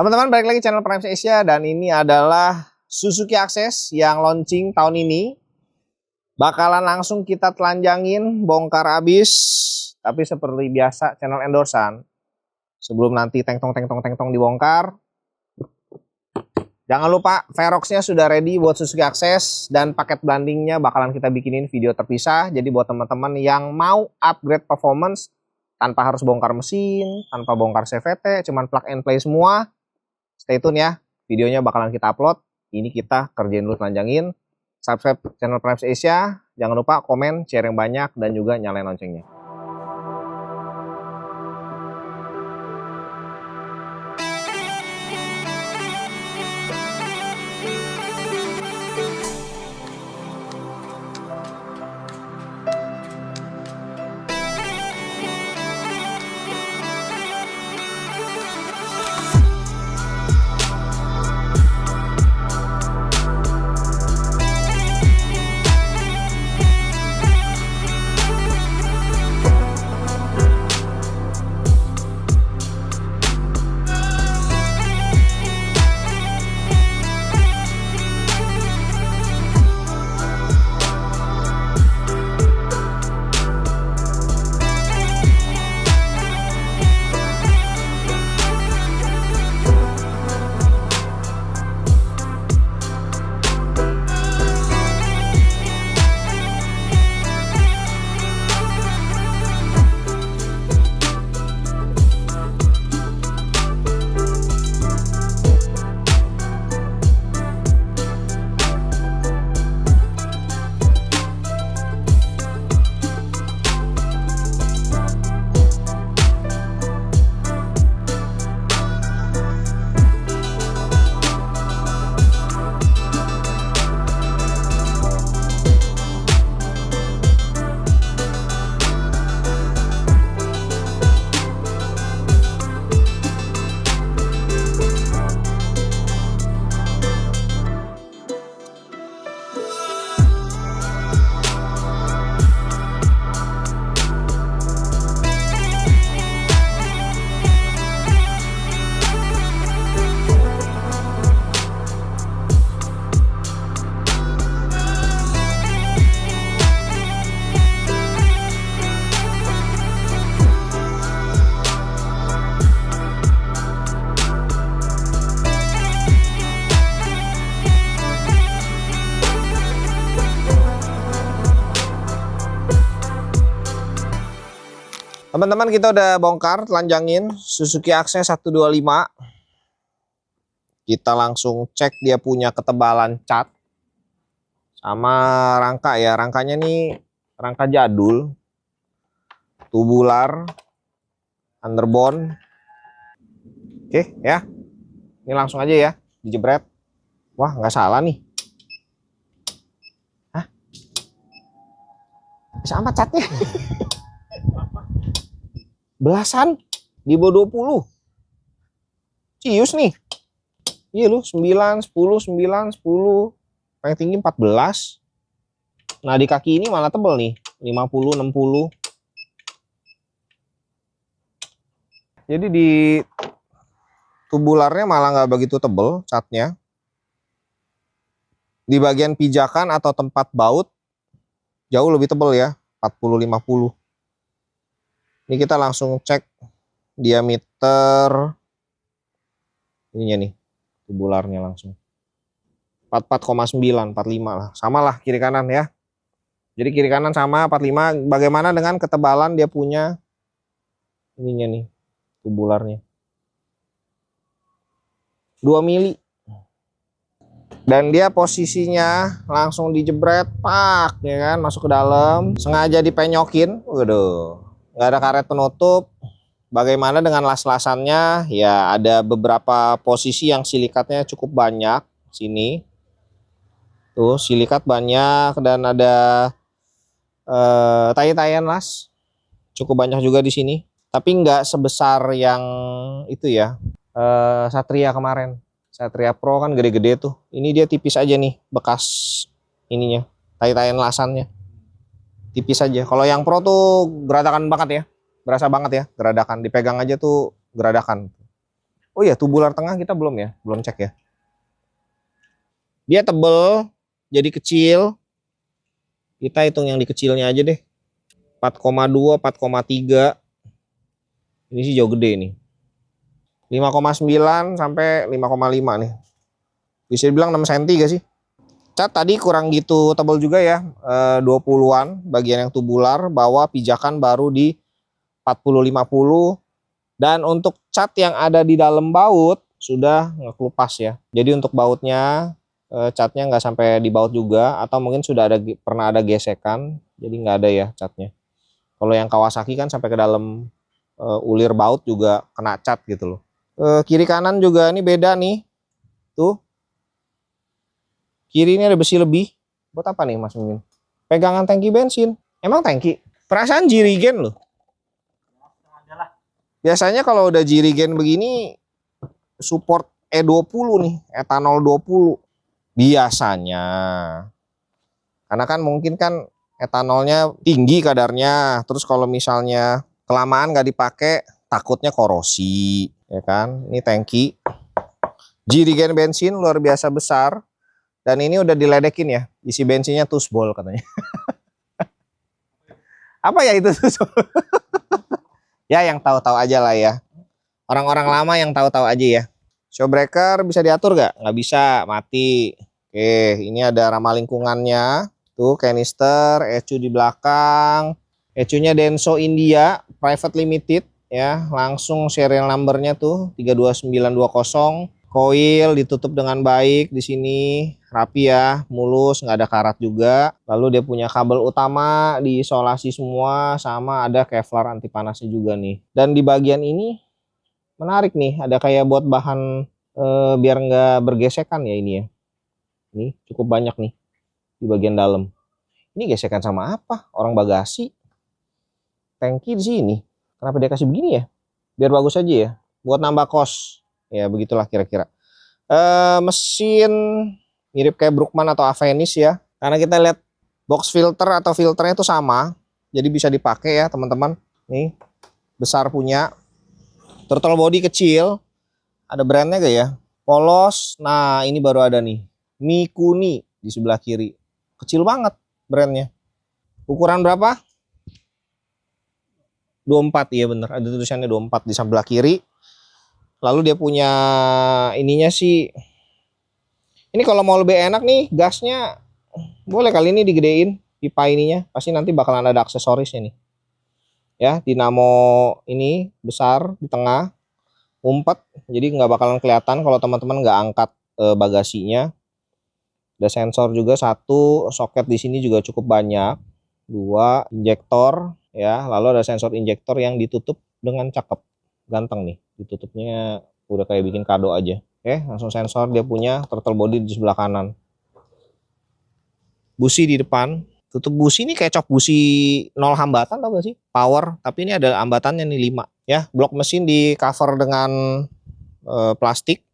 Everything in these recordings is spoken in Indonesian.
Teman-teman, balik lagi channel Prime Asia, dan ini adalah Suzuki Access yang launching tahun ini. Bakalan langsung kita telanjangin, bongkar abis. Tapi seperti biasa channel endorsan, sebelum nanti teng-tong dibongkar, jangan lupa Verox-nya sudah ready buat Suzuki Access, dan paket blandingnya bakalan kita bikinin video terpisah. Jadi buat teman-teman yang mau upgrade performance tanpa harus bongkar mesin, tanpa bongkar CVT, cuman plug and play semua, stay tune ya, videonya bakalan kita upload. Ini kita kerjain dulu telanjangin. Subscribe channel Prime Asia, jangan lupa komen, share yang banyak, dan juga nyalain loncengnya. Teman-teman, kita udah bongkar, telanjangin Suzuki Access 125. Kita langsung cek dia punya ketebalan cat sama rangka ya. Rangkanya nih rangka jadul, tubular, underbone. Oke ya, ini langsung aja ya, dijebret. Wah, nggak salah nih. Hah? Sama catnya. Belasan di bawah 20. Cius nih. Iya lu, 9, 10, 9, 10. Paling tinggi 14. Nah, di kaki ini malah tebel nih, 50, 60. Jadi di tubularnya malah nggak begitu tebel catnya. Di bagian pijakan atau tempat baut jauh lebih tebel ya, 40, 50. Ini kita langsung cek diameter ininya nih, tubularnya langsung 44,9, 45 lah, sama lah kiri kanan ya. Jadi kiri kanan sama 45. Bagaimana dengan ketebalan dia punya ininya nih, tubularnya 2 mili. Dan dia posisinya langsung dijebret, pak ya kan, masuk ke dalam, sengaja dipenyokin. Waduh, nggak ada karet penutup. Bagaimana dengan las-lasannya? Ya, ada beberapa posisi yang silikatnya cukup banyak sini. Tuh, silikat banyak, dan ada tai-taian las cukup banyak juga di sini. Tapi nggak sebesar yang itu ya, Satria kemarin. Satria Pro kan gede-gede tuh. Ini dia tipis aja nih bekas ininya, tai-taian lasannya. Tipis aja. Kalau yang Pro tuh geradakan banget ya. Berasa banget ya geradakan. Dipegang aja tuh geradakan. Oh iya, tubular tengah kita belum ya, belum cek ya. Dia tebel, jadi kecil. Kita hitung yang di kecilnya aja deh. 4,2, 4,3. Ini sih jauh gede nih. 5,9 sampai 5,5 nih. Bisa dibilang 6 cm gak sih? Cat tadi kurang gitu tebal juga ya. 20-an bagian yang tubular, bawah pijakan baru di 40-50. Dan untuk cat yang ada di dalam baut sudah ngekelupas ya. Jadi untuk bautnya catnya nggak sampai di baut juga, atau mungkin sudah pernah ada gesekan, jadi nggak ada ya catnya. Kalau yang Kawasaki kan sampai ke dalam ulir baut juga kena cat gitu loh. Kiri kanan juga ini beda nih. Tuh. Kiri ini ada besi lebih. Buat apa nih Mas Mimin? Pegangan tangki bensin. Emang tangki? Perasaan jirigen loh. Biasanya kalau udah jirigen begini support E20 nih, etanol 20. Biasanya. Karena kan mungkin kan etanolnya tinggi kadarnya. Terus kalau misalnya kelamaan nggak dipakai takutnya korosi, ya kan? Ini tangki. Jirigen bensin luar biasa besar. Dan ini udah diledekin ya, isi bensinnya tusbol katanya. Apa ya itu tusbol? Ya yang tahu-tahu aja lah ya. Orang-orang lama yang tahu-tahu aja ya. Show breaker bisa diatur gak? Nggak bisa, mati. Oke, ini ada ramah lingkungannya. Tuh canister, ECU di belakang. ECU-nya Denso India, private limited ya. Langsung serial numbernya tuh 32920. Koil ditutup dengan baik di sini, rapi ya, mulus, nggak ada karat juga. Lalu dia punya kabel utama diisolasi semua, sama ada Kevlar anti panasnya juga nih. Dan di bagian ini menarik nih, ada kayak buat bahan biar nggak bergesekan ya ini ya. Ini cukup banyak nih di bagian dalam. Ini gesekan sama apa? Orang bagasi. Tangki di sini. Kenapa dia kasih begini ya? Biar bagus aja ya. Buat nambah kos. Ya begitulah kira-kira. Mesin mirip kayak Brookman atau Avenis ya. Karena kita lihat box filter atau filternya itu sama. Jadi bisa dipakai ya teman-teman. Nih besar punya. Throttle body kecil. Ada brandnya gak ya? Polos. Nah ini baru ada nih. Mikuni di sebelah kiri. Kecil banget brandnya. Ukuran berapa? 24, iya bener. Ada tulisannya 24 di sebelah kiri. Lalu dia punya ininya sih. Ini kalau mau lebih enak nih gasnya boleh kali ini digedein pipa ininya. Pasti nanti bakalan ada aksesorisnya nih. Ya, dinamo ini besar di tengah. Umpet. Jadi nggak bakalan kelihatan kalau teman-teman nggak angkat bagasinya. Ada sensor juga satu. Soket di sini juga cukup banyak. 2 injektor ya. Lalu ada sensor injektor yang ditutup dengan cakep. Ganteng nih, ditutupnya udah kayak bikin kado aja. Oke, langsung sensor dia punya throttle body di sebelah kanan. Busi di depan. Tutup busi ini kayak cok busi 0 hambatan tau gak sih? Power, tapi ini ada hambatannya nih 5 ya. Blok mesin di cover dengan plastik.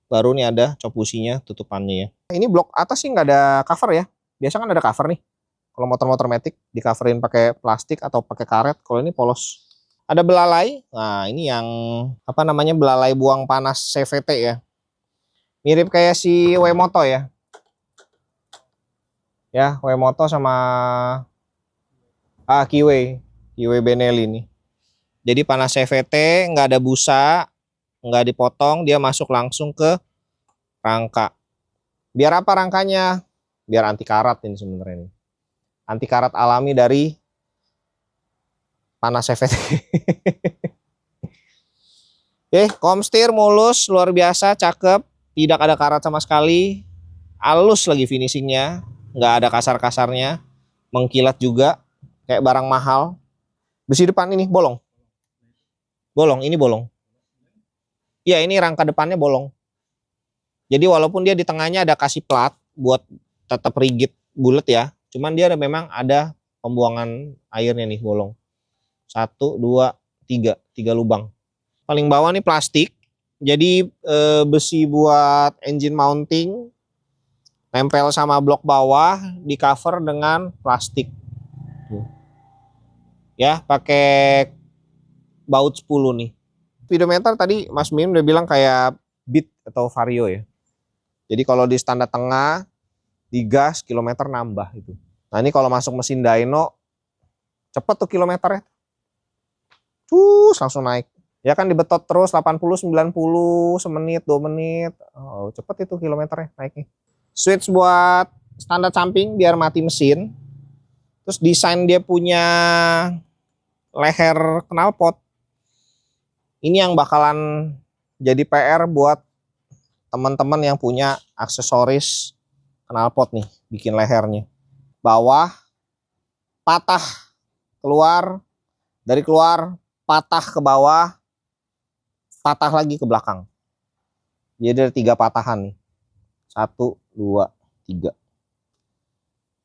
Baru nih ada cok businya, tutupannya ya. Ini blok atas sih nggak ada cover ya. Biasa kan ada cover nih. Kalau motor-motor matic di coverin pakai plastik atau pakai karet. Kalau ini polos. Ada belalai. Nah, ini yang apa namanya? Belalai buang panas CVT ya. Mirip kayak si W-Moto ya. Ya, W-Moto sama Kiwi Benelli nih. Jadi panas CVT, nggak ada busa, nggak dipotong, dia masuk langsung ke rangka. Biar apa rangkanya? Biar anti karat ini sebenarnya nih. Anti karat alami dari panas CVT. Oke, komstir mulus, luar biasa, cakep, tidak ada karat sama sekali, halus lagi finishingnya, nggak ada kasar-kasarnya, mengkilat juga, kayak barang mahal. Besi depan ini bolong, ini bolong. Ya ini rangka depannya bolong. Jadi walaupun dia di tengahnya ada kasih plat buat tetap rigid bulat ya, cuman dia memang ada pembuangan airnya nih bolong. 1, 2, tiga lubang. Paling bawah nih plastik. Jadi besi buat engine mounting, tempel sama blok bawah, di cover dengan plastik. Ya, pakai baut 10 nih. Speedometer tadi Mas Mim udah bilang kayak Beat atau Vario ya. Jadi kalau di standar tengah, digas kilometer nambah itu. Nah ini kalau masuk mesin dyno, cepet tuh kilometernya. Langsung naik. Ya kan dibetot terus 80, 90, semenit, 2 menit. Oh, cepet itu kilometernya naiknya. Switch buat standar samping biar mati mesin. Terus desain dia punya leher knalpot. Ini yang bakalan jadi PR buat teman-teman yang punya aksesoris knalpot nih, bikin lehernya. Bawah patah keluar, dari keluar patah ke bawah, patah lagi ke belakang. Jadi ada 3 patahan nih. 1, 2, 3.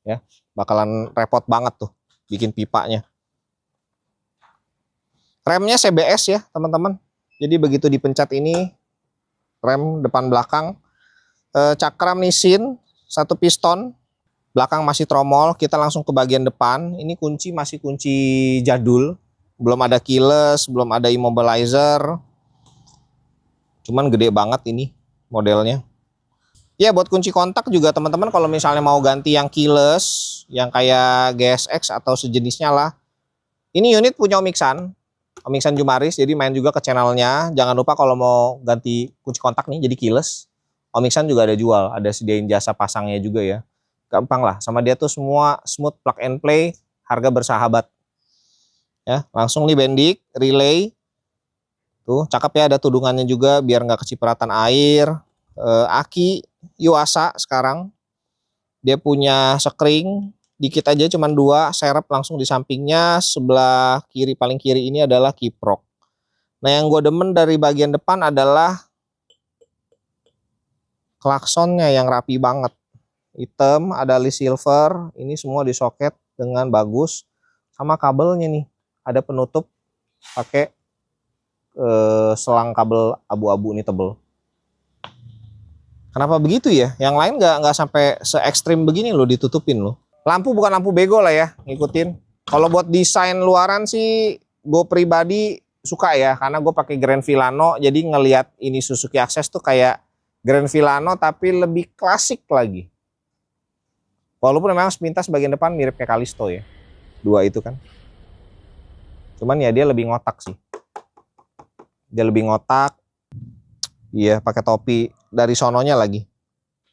Ya, bakalan repot banget tuh bikin pipanya. Remnya CBS ya teman-teman. Jadi begitu dipencet ini, rem depan belakang. Cakram Nissin, 1 piston. Belakang masih tromol, kita langsung ke bagian depan. Ini kunci masih kunci jadul. Belum ada keyless, belum ada immobilizer. Cuman gede banget ini modelnya. Ya buat kunci kontak juga teman-teman kalau misalnya mau ganti yang keyless, yang kayak GSX atau sejenisnya lah. Ini unit punya Om Iksan Jumaris, jadi main juga ke channelnya. Jangan lupa kalau mau ganti kunci kontak nih jadi keyless, Om Iksan juga ada jual, ada sediain jasa pasangnya juga ya. Gampang lah, sama dia tuh semua smooth plug and play, harga bersahabat. Ya, langsung nih bendik, relay. Tuh, cakep ya, ada tudungannya juga biar nggak kecipratan air. Aki Yuasa sekarang. Dia punya sekring, dikit aja cuman 2, serep langsung di sampingnya. Sebelah kiri, paling kiri ini adalah kiprok. Nah yang gue demen dari bagian depan adalah klaksonnya yang rapi banget. Hitam, ada list silver, ini semua disoket dengan bagus. Sama kabelnya nih, ada penutup pakai selang kabel abu-abu ini tebel. Kenapa begitu ya? Yang lain nggak sampai se ekstrim begini loh ditutupin loh. Lampu bukan lampu bego lah ya, ngikutin. Kalau buat desain luaran sih, gue pribadi suka ya, karena gue pakai Grand Filano, jadi ngelihat ini Suzuki Access tuh kayak Grand Filano tapi lebih klasik lagi. Walaupun memang sepintas bagian depan mirip kayak Kalisto ya, 2 itu kan. Cuman ya dia lebih ngotak sih. Dia lebih ngotak. Iya, pakai topi dari sononya lagi.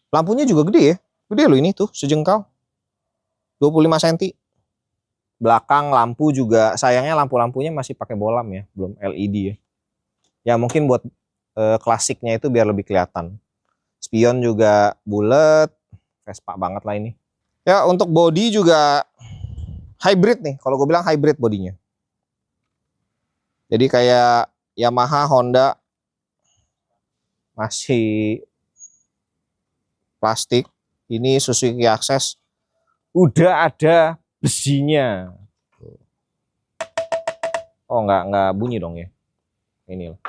Lampunya juga gede ya. Gede loh ini tuh, sejengkal. 25 cm. Belakang lampu juga, sayangnya lampu-lampunya masih pakai bolam ya, belum LED ya. Ya mungkin buat klasiknya itu biar lebih kelihatan. Spion juga bulat, Vespa banget lah ini. Ya untuk body juga hybrid nih, kalau gue bilang hybrid bodinya. Jadi kayak Yamaha, Honda masih plastik. Ini Suzuki Access udah ada besinya. Oh nggak bunyi dong ya. Ini loh.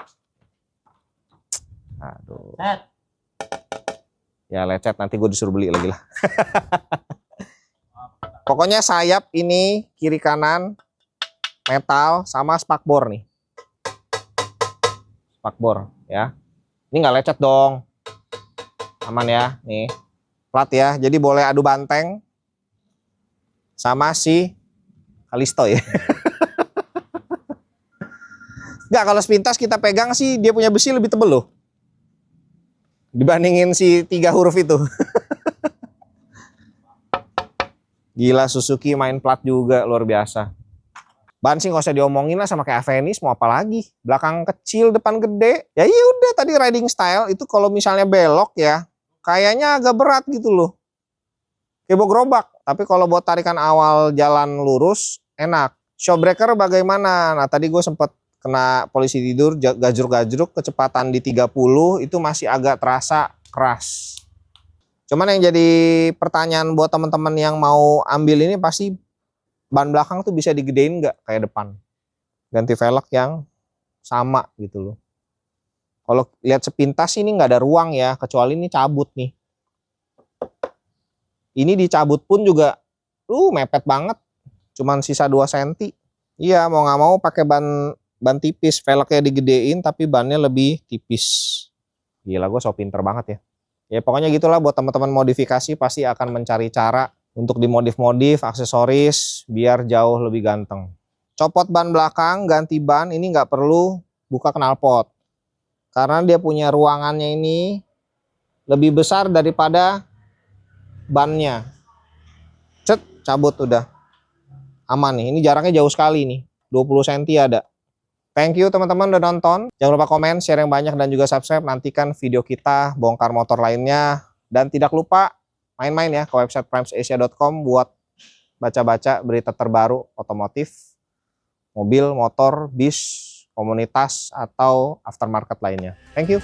Aduh. Ya lecet, nanti gue disuruh beli lagi lah. Pokoknya sayap ini kiri kanan metal sama spakbor nih. Spakbor ya. Ini nggak lecet dong. Aman ya, nih. Plat ya. Jadi boleh adu banteng sama si Kalisto ya. Nggak, kalau sepintas kita pegang sih dia punya besi lebih tebel loh. Dibandingin si 3 huruf itu. Gila, Suzuki main plat juga luar biasa. Ban sih nggak usah diomongin lah, sama kayak Avenis mau apa lagi. Belakang kecil, depan gede. Ya iya udah, tadi riding style itu kalau misalnya belok ya kayaknya agak berat gitu loh. Kayak gerobak. Tapi kalau buat tarikan awal jalan lurus enak. Shock breaker bagaimana? Nah tadi gue sempet kena polisi tidur, gajruk-gajruk, kecepatan di 30 itu masih agak terasa keras. Cuman yang jadi pertanyaan buat teman-teman yang mau ambil ini pasti ban belakang tuh bisa digedein nggak kayak depan. ganti velg yang sama gitu loh. Kalau lihat sepintas ini nggak ada ruang ya, kecuali ini cabut nih. Ini dicabut pun juga mepet banget. Cuman sisa 2 cm. Iya, mau nggak mau pakai ban tipis, velgnya digedein tapi bannya lebih tipis. Gila, gue so pinter banget ya. Ya pokoknya gitulah, buat teman-teman modifikasi pasti akan mencari cara untuk dimodif-modif aksesoris biar jauh lebih ganteng. Copot ban belakang, ganti ban, ini nggak perlu buka knalpot. Karena dia punya ruangannya ini lebih besar daripada bannya. Cet, cabut udah. Aman nih, ini jaraknya jauh sekali nih. 20 cm ada. Thank you teman-teman udah nonton. Jangan lupa komen, share yang banyak, dan juga subscribe. Nantikan video kita bongkar motor lainnya. Dan tidak lupa main-main ya ke website primesasia.com buat baca-baca berita terbaru otomotif, mobil, motor, bis, komunitas, atau aftermarket lainnya. Thank you.